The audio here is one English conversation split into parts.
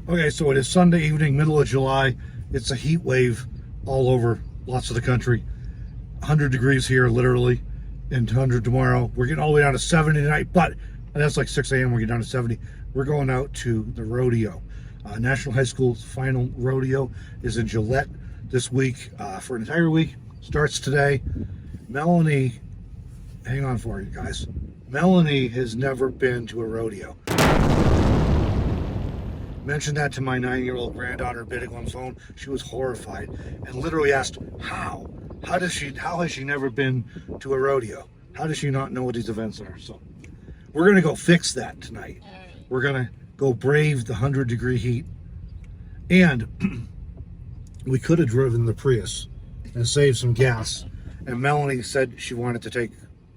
Okay, so it is Sunday evening, middle of July. It's a heat wave all over lots of the country. 100 degrees here, literally, and 100 tomorrow. We're getting all the way down to 70 tonight, but that's like 6 a.m. We're getting down to 70. We're going out to the rodeo. National High School Final Rodeo is in Gillette this week for an entire week. Starts today. Melanie, hang on for you guys. Melanie has never been to a rodeo. Mentioned that to my 9-year-old granddaughter bidding on the phone. She was horrified and literally asked, how? How has she never been to a rodeo? How does she not know what these events are? So we're gonna go fix that tonight. We're gonna go brave the 100-degree heat. And we could have driven the Prius and saved some gas. And Melanie said she wanted to take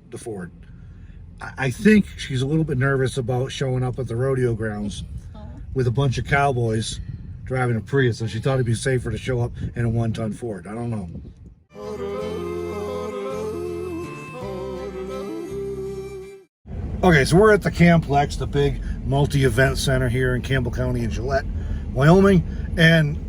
the Ford. I think she's a little bit nervous about showing up at the rodeo grounds with a bunch of cowboys driving a Prius, and she thought it'd be safer to show up in a 1-ton Ford. I don't know. Okay, so we're at the Cam-Plex, the big multi-event center here in Campbell County in Gillette, Wyoming, and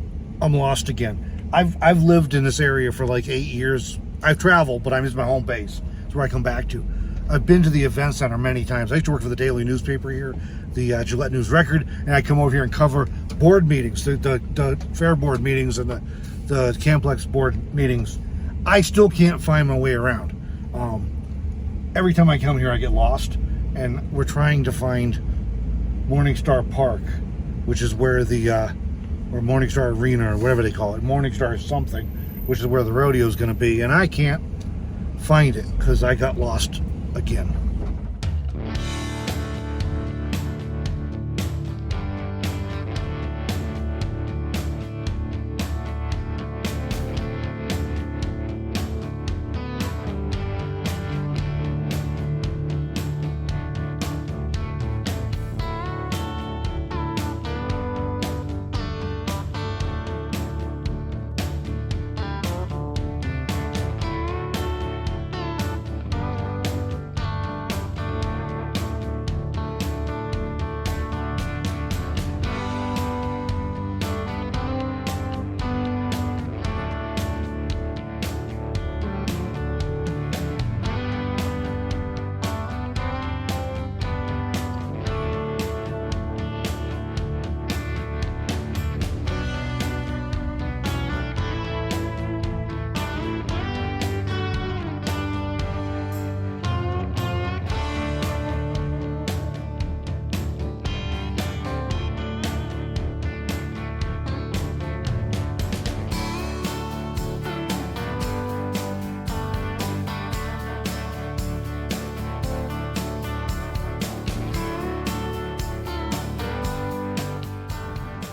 I'm lost again. I've lived in this area for like 8 years. I've traveled, but it's my home base. It's where I come back to. I've been to the event center many times. I used to work for the daily newspaper here, the Gillette News Record, and I come over here and cover board meetings, the fair board meetings and the Cam-Plex board meetings. I still can't find my way around. Every time I come here, I get lost, and we're trying to find Morningstar Park, which is where or Morningstar Arena, or whatever they call it, Morningstar something, which is where the rodeo is going to be, and I can't find it because I got lost again.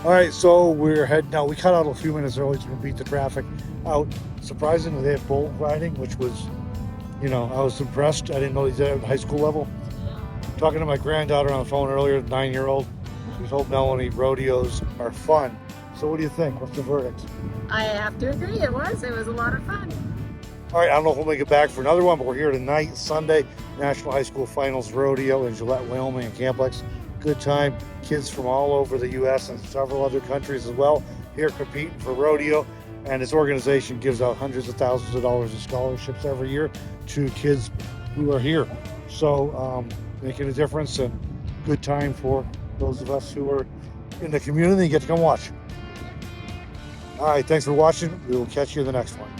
All right, so we're heading out. We cut out a few minutes early to beat the traffic out. Surprisingly, they had bull riding, which was, I was impressed. I didn't know they did it at high school level. Talking to my granddaughter on the phone earlier, 9-year-old, she told Melanie rodeos are fun. So what do you think? What's the verdict? I have to agree. It was a lot of fun. All right, I don't know if we'll make it back for another one, but we're here tonight, Sunday, National High School Finals Rodeo in Gillette, Wyoming, and Cam-Plex. Good time. Kids from all over the U.S. and several other countries as well here competing for rodeo. And this organization gives out hundreds of thousands of dollars in scholarships every year to kids who are here. So making a difference, and good time for those of us who are in the community and get to come watch. All right, thanks for watching. We will catch you in the next one.